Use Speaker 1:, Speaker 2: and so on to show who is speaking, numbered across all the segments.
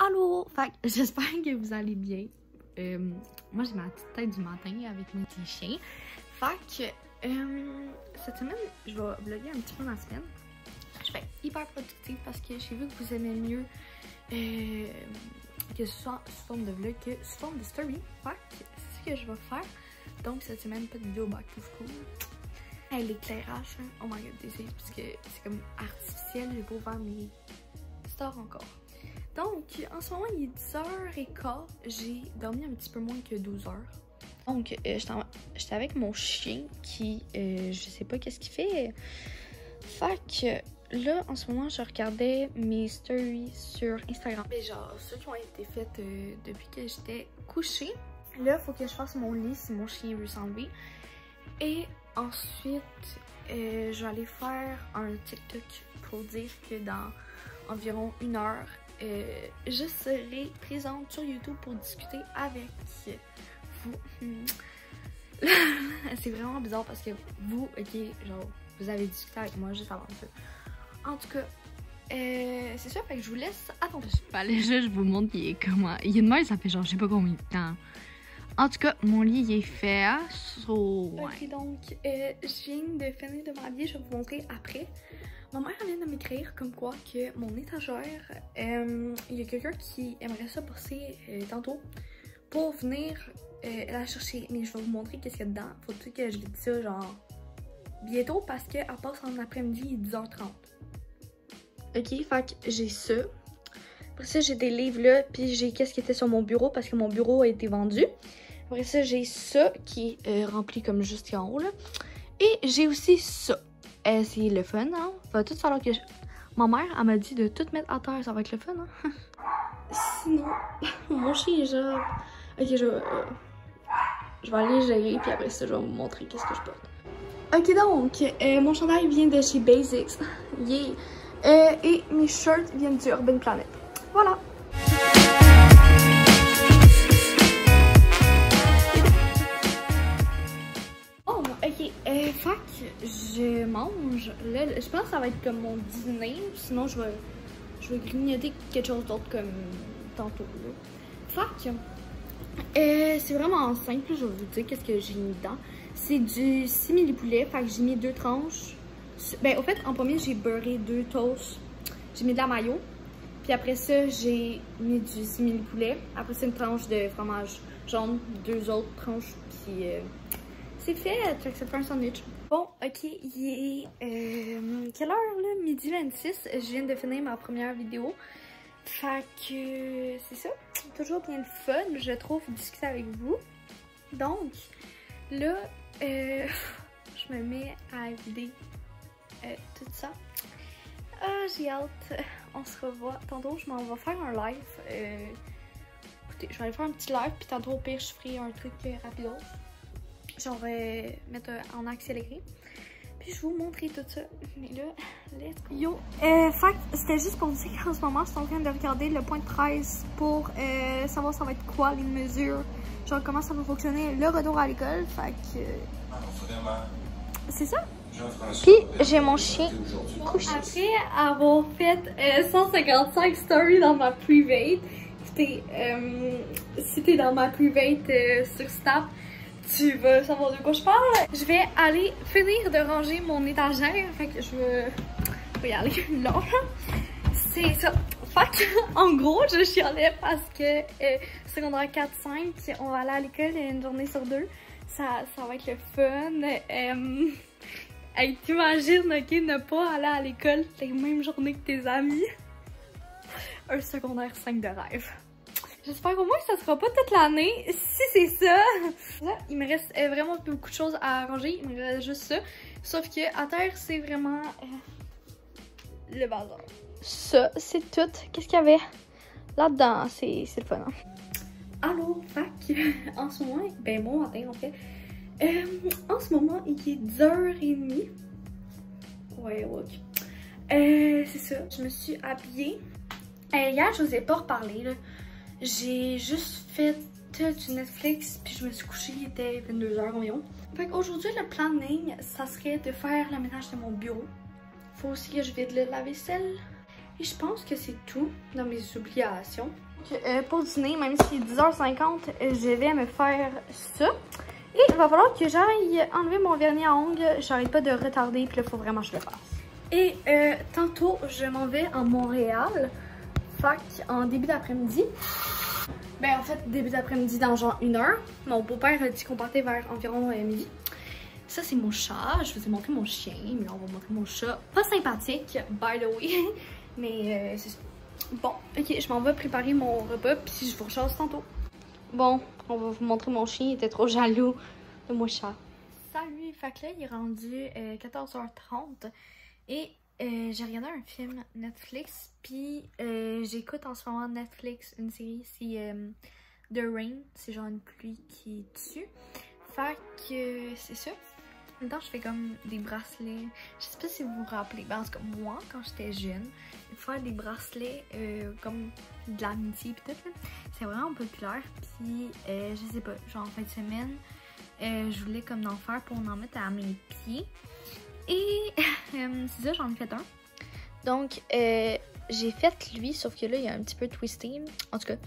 Speaker 1: Allô! Fait que j'espère que vous allez bien. Moi, j'ai ma petite tête du matin avec mon petit chien. Fait que cette semaine, je vais vlogger un petit peu ma semaine. Je vais être hyper productive parce que j'ai vu que vous aimez mieux que ce soit sous forme de vlog que sous forme de story. Fait que c'est ce que je vais faire. Donc, cette semaine, pas de vidéo back to school. Hey, l'éclairage, hein? Oh my god, désolé, parce que c'est comme artificiel. J'ai pas ouvert mes stores encore. Donc, en ce moment, il est 10h15. J'ai dormi un petit peu moins que 12 heures. Donc, j'étais avec mon chien qui, je sais pas qu'est-ce qu'il fait. Fait que là, en ce moment, je regardais mes stories sur Instagram. Mais genre, ceux qui ont été faites depuis que j'étais couchée. Là, il faut que je fasse mon lit si mon chien veut s'enlever. Et ensuite, je vais aller faire un TikTok pour dire que dans environ 1 heure, je serai présente sur YouTube pour discuter avec vous. C'est vraiment bizarre parce que vous, ok, genre, vous avez discuté avec moi juste avant ça. En tout cas, c'est ça, fait que je vous laisse attendre. Je vous montre il est comment. Il est de mal, ça fait genre, je sais pas combien de temps. En tout cas, mon lit il est fait. Ouais. Ok, donc, je viens de finir de m'habiller, je vais vous montrer après. Ma mère vient de m'écrire comme quoi que mon étagère, il y a quelqu'un qui aimerait ça passer tantôt pour venir la chercher. Mais je vais vous montrer qu'est-ce qu'il y a dedans. Faut-il que je lui dise ça genre bientôt parce qu'elle passe en après-midi, il est 10h30. Ok, fait que j'ai ça. Après ça, j'ai des livres là, puis j'ai qu'est-ce qui était sur mon bureau parce que mon bureau a été vendu. Après ça, j'ai ça qui est rempli comme juste en haut là. Et j'ai aussi ça. C'est le fun, hein? Va tout falloir que ma mère, elle m'a dit de tout mettre à terre, ça va être le fun, hein? Sinon, mon chien est genre... Ok, je vais aller gérer, puis après ça, je vais vous montrer qu'est-ce que je porte. Ok, donc, mon chandail vient de chez Basics. Yeah! Et mes shirts viennent du Urban Planet. Voilà! Ok, fait que je mange. Là, je pense que ça va être comme mon dîner. Sinon, je vais grignoter quelque chose d'autre comme tantôt. Là. Fait que c'est vraiment simple. Je vais vous dire qu'est-ce que j'ai mis dedans. C'est du simili poulet. Fait que j'ai mis 2 tranches. Ben, au fait, en premier, j'ai beurré 2 toasts. J'ai mis de la mayo. Puis après ça, j'ai mis du simili poulet. Après, c'est une tranche de fromage jaune. 2 autres tranches. Puis. C'est fait, ça fait un sandwich. Bon, ok, il est... quelle heure là? Midi 26. Je viens de finir ma première vidéo. Fait que c'est ça. Toujours bien le fun, je trouve, discuter avec vous. Donc, là, je me mets à vider tout ça. J'ai hâte. On se revoit. Tantôt, je m'en vais faire un live. Écoutez, je vais aller faire un petit live, puis tantôt, au pire, je ferai un truc rapido. Genre mettre en accéléré. Puis je vais vous montrer tout ça. Mais là, let's go. Yo, fait c'était juste pour dire qu'en ce moment, je suis en train de regarder le point 13 pour savoir ça va être quoi les mesures. Genre comment ça va fonctionner le retour à l'école. Fait que... c'est ça. Puis j'ai mon chien couché. Après avoir fait 155 stories dans ma private, écoutez, si t'es dans ma private sur Snap, tu vas savoir de quoi je parle. Je vais aller finir de ranger mon étagère. Fait que je vais y aller là. C'est ça. Fait que, en gros, je chialais parce que secondaire 4-5, on va aller à l'école une journée sur 2. Ça va être le fun. Hey, t'imagines, ok, ne pas aller à l'école les mêmes journées que tes amis. Un secondaire 5 de rêve. J'espère au moins que ça sera pas toute l'année. Si c'est ça. Là, il me reste vraiment beaucoup de choses à arranger. Il me reste juste ça. Sauf que à terre, c'est vraiment le bazar. Ça, c'est tout. Qu'est-ce qu'il y avait là-dedans? C'est le fun. Hein? Allô, fac. En ce moment, ben bon matin en fait. En ce moment, il est 10h30. Ouais, ok. C'est ça. Je me suis habillée. Hier, je vous ai pas reparlé là. J'ai juste fait du Netflix, puis je me suis couchée, il était 22h environ. Fait qu'aujourd'hui, le planning, ça serait de faire le ménage de mon bureau. Faut aussi que je vide le lave-vaisselle. Et je pense que c'est tout dans mes obligations. Pour dîner, même si 10h50, je vais me faire ça. Et il va falloir que j'aille enlever mon vernis à ongles. J'arrête pas de retarder, puis là, il faut vraiment que je le fasse. Et tantôt, je m'en vais en Montréal. Fait en début d'après-midi. Ben, en fait, début d'après-midi dans genre 1 heure. Mon beau-père a dit qu'on partait vers environ midi. Ça, c'est mon chat. Je vous ai montré mon chien, mais là, on va montrer mon chat. Pas sympathique, by the way. Mais c'est ça. Bon, ok, je m'en vais préparer mon repas, puis je vous rechasse tantôt. Bon, on va vous montrer mon chien. Il était trop jaloux de mon chat. Salut, fait que là, il est rendu 14h30. Et j'ai regardé un film Netflix, puis j'écoute en ce moment Netflix une série, c'est The Rain, c'est genre une pluie qui est dessus. Fait que c'est ça. En même temps, je fais comme des bracelets. Je sais pas si vous vous rappelez, ben, en tout cas, moi, quand j'étais jeune, faire des bracelets comme de l'amitié pis tout, c'est vraiment populaire. Puis je sais pas, genre en fin de semaine, je voulais comme en faire pour en mettre à mes pieds. Et c'est ça, j'en ai fait un. Donc, j'ai fait lui, sauf que là, il y a un petit peu twisté. En tout cas,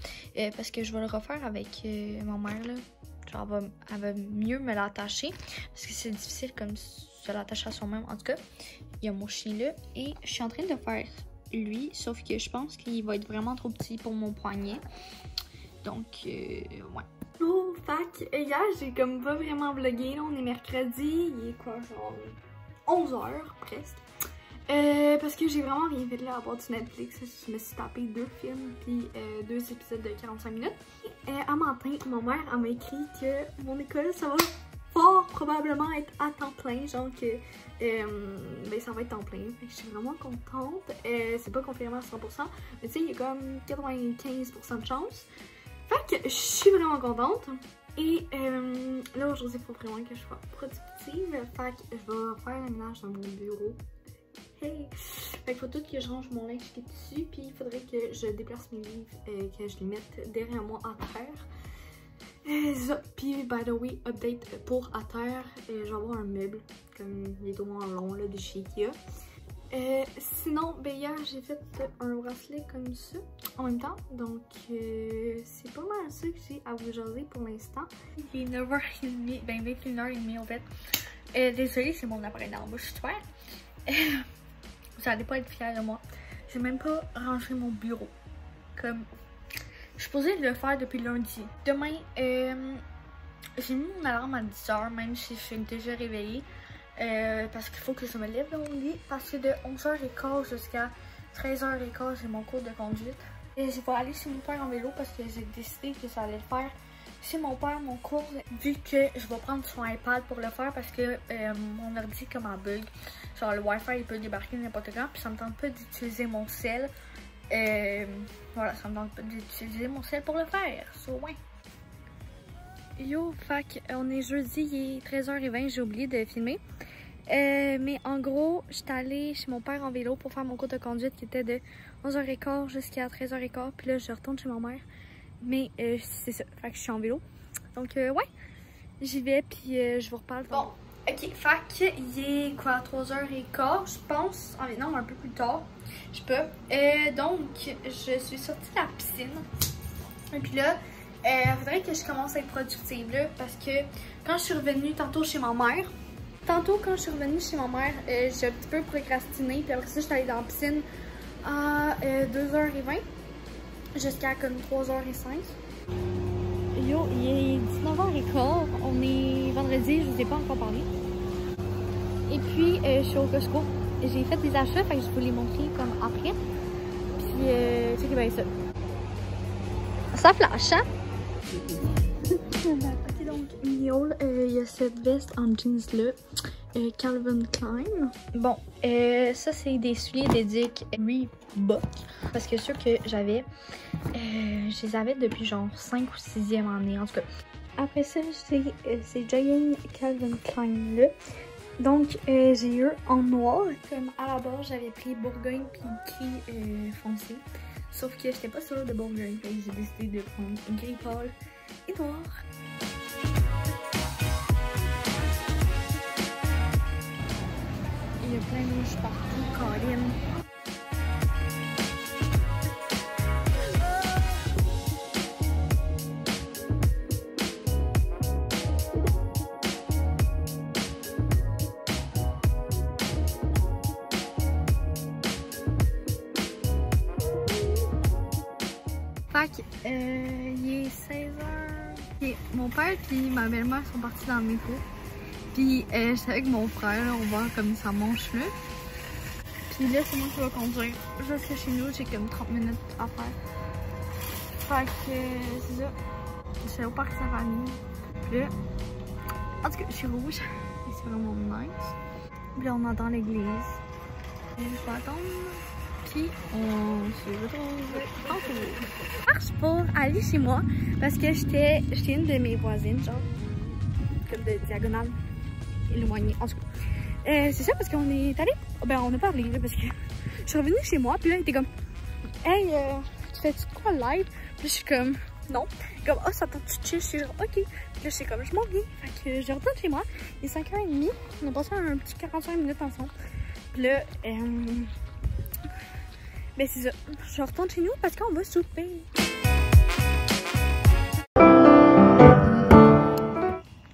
Speaker 1: parce que je vais le refaire avec ma mère, là. Genre, elle va mieux me l'attacher. Parce que c'est difficile comme se l'attacher à soi-même. En tout cas, il y a mon chien là. Et je suis en train de faire lui, sauf que je pense qu'il va être vraiment trop petit pour mon poignet. Donc, ouais. Oh, fac, hier, j'ai comme pas vraiment vlogué. Là, on est mercredi. Il est quoi, genre 11h presque. Parce que j'ai vraiment rien fait là à part du Netflix. Je me suis tapé 2 films puis 2 épisodes de 45 minutes. Un matin, ma mère m'a écrit que mon école, ça va fort probablement être à temps plein. Genre que ben, ça va être temps plein. Fait que je suis vraiment contente. C'est pas confirmé à 100%. Mais tu sais, il y a comme 95% de chance. Fait que je suis vraiment contente. Et là aujourd'hui, il faut vraiment que je sois productive. Fait que je vais faire le ménage dans mon bureau. Hey! Fait qu'il faut tout que je range mon linge qui est dessus, puis il faudrait que je déplace mes livres, que je les mette derrière moi à terre. Puis, by the way, update pour à terre, je vais avoir un meuble, comme les dos en long là, de chez Ikea. Sinon, ben hier j'ai fait un bracelet comme ça en même temps, donc c'est pas mal ça que j'ai à vous jaser pour l'instant. Il est 9h30, ben 21h30 en fait. Désolée, c'est mon appareil dans la bouche, super. Vous allez pas être fiers de moi. J'ai même pas rangé mon bureau. Comme, je suis supposée le faire depuis lundi. Demain, j'ai mis mon alarme à 10h, même si je suis déjà réveillée. Parce qu'il faut que je me lève de mon lit. Parce que de 11h15 jusqu'à 13h15, j'ai mon cours de conduite. Et je vais aller chez mon père en vélo parce que j'ai décidé que ça allait le faire chez mon père, mon cours, vu que je vais prendre son iPad pour le faire parce que mon ordi comme un bug. Genre le Wi-Fi il peut débarquer n'importe quand, puis ça me tente pas d'utiliser mon sel. Voilà, ça me tente pas d'utiliser mon sel pour le faire. So, ouais. Yo, fac, on est jeudi, il est 13h20, j'ai oublié de filmer. Mais en gros, j'étais allée chez mon père en vélo pour faire mon cours de conduite qui était de 11h15 jusqu'à 13h15. Puis là, je retourne chez ma mère. Mais c'est ça, fait que je suis en vélo. Donc, ouais, j'y vais, puis je vous reparle. Bon, ok, fac, il est quoi, 3h15, je pense. Ah, mais non, un peu plus tard, je peux. Donc, je suis sortie de la piscine. Et puis là, il faudrait que je commence à être productive là, parce que quand je suis revenue tantôt chez ma mère, j'ai un petit peu procrastiné, puis après ça, je suis allée dans la piscine à 2h20 jusqu'à comme 3h05. Yo, il est 19h15, on est vendredi, je vous ai pas encore parlé. Et puis, je suis au Costco, j'ai fait des achats, fait que je vous les montrer comme après. Puis, checkez bien ça. Ça flash, hein? Ok, donc, Miaule, il y a cette veste en jeans là, Calvin Klein. Bon, ça c'est des souliers d'éduc Reebok. Parce que ceux que j'avais, je les avais depuis genre 5 ou 6e année en tout cas. Après ça, c'est Giant Calvin Klein là. Donc, j'ai eu en noir. Comme à la base, j'avais pris Bourgogne puis gris foncé. Sauf que j'étais pas sûre de Bourgogne, donc j'ai décidé de prendre gris pâle et noir. Il y a plein de mouches partout, Colin. Fait que, il est 16h. Okay. Mon père et ma belle-mère sont partis dans le métro. Puis, j'étais avec mon frère, là, on va comme ça mange là. Puis là, c'est moi qui vais conduire. Jusqu'à chez nous, j'ai comme 30 minutes à faire. Fait que, c'est ça. Je suis au parc Saint-Famille. Puis là, en tout cas, je suis rouge. Et c'est vraiment nice. Puis là, on entend l'église. Je vais attendre. Puis on se retrouve tantôt. Marche pour aller chez moi parce que j'étais une de mes voisines, genre, comme de diagonale éloignée. En tout cas, c'est ça parce qu'on est allé. Ben, on a parlé là, parce que je suis revenue chez moi. Puis là, il était comme, hey, tu fais-tu quoi live? Puis je suis comme, non. Comme, oh, ça tente de chill. Je suis genre, ok. Puis là, je suis comme, je m'en viens. Fait que je retourne chez moi. Il est 5h30. On a passé un petit 45 minutes ensemble. Puis là, ben c'est ça. Je retourne chez nous parce qu'on va souper.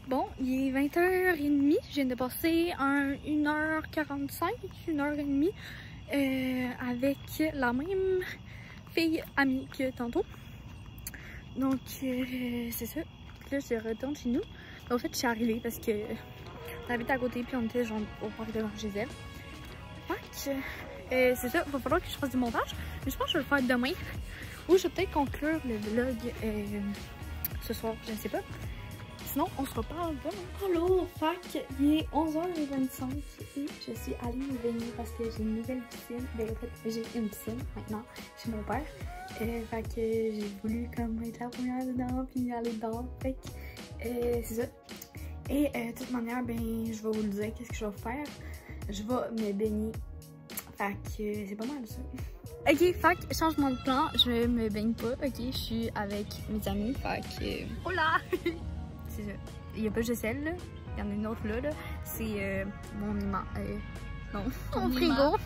Speaker 1: Bon, il est 20h30. Je viens de passer 1h45, 1h30 avec la même fille amie que tantôt. Donc, c'est ça. Puis là, je retourne chez nous. En fait, je suis arrivée parce que t'habites à côté puis on était genre au parc devant chez elle. Fait que, c'est ça, il va falloir que je fasse du montage, mais je pense que je vais le faire demain. Ou je vais peut-être conclure le vlog ce soir, je ne sais pas. Sinon, on se reparle demain. Allô, fac, il est 11h25 et je suis allée me baigner parce que j'ai une nouvelle piscine. Ben, en fait, j'ai une piscine maintenant chez mon père. Fait que j'ai voulu comme être la première dedans puis aller dedans. Fait que c'est ça. Et de toute manière, ben, je vais vous le dire qu'est-ce que je vais faire. Je vais me baigner. Fait que c'est pas mal ça. Ok, fait que changement de plan, je me baigne pas. Ok, je suis avec mes amis. Fait que. Oh là! C'est ça. Il y a pas juste celle là. Il y en a une autre là. C'est mon aimant. Non, mon frigo.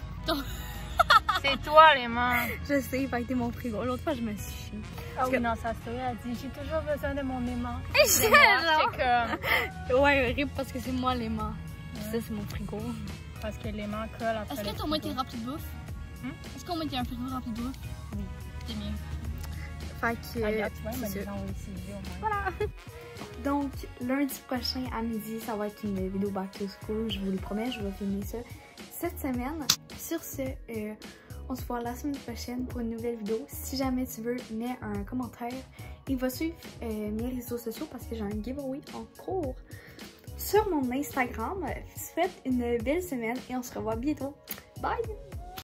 Speaker 2: C'est toi l'aimant.
Speaker 1: Je sais, fait que t'es mon frigo. L'autre fois, je me suis chiée.
Speaker 2: Ah oui, non, ça se fait. Elle dit, j'ai toujours besoin de mon aimant.
Speaker 1: C'est comme. Ouais, rip parce que c'est moi l'aimant. Ça, c'est mon frigo.
Speaker 2: Parce que l'aimant colle après.
Speaker 3: Est-ce que ton moins t'es rempli de bouffe? Est-ce qu'on met un frigo rempli de bouffe?
Speaker 2: Oui.
Speaker 3: C'est mieux.
Speaker 1: Fait que.
Speaker 2: Regarde, tu vois, c'est ça.
Speaker 1: Voilà. Donc, lundi prochain à midi, ça va être une vidéo back to school. Je vous le promets, je vais filmer ça cette semaine. Sur ce, on se voit la semaine prochaine pour une nouvelle vidéo. Si jamais tu veux, mets un commentaire. Il va suivre mes réseaux sociaux parce que j'ai un giveaway en cours sur mon Instagram. Faites une belle semaine et on se revoit bientôt. Bye!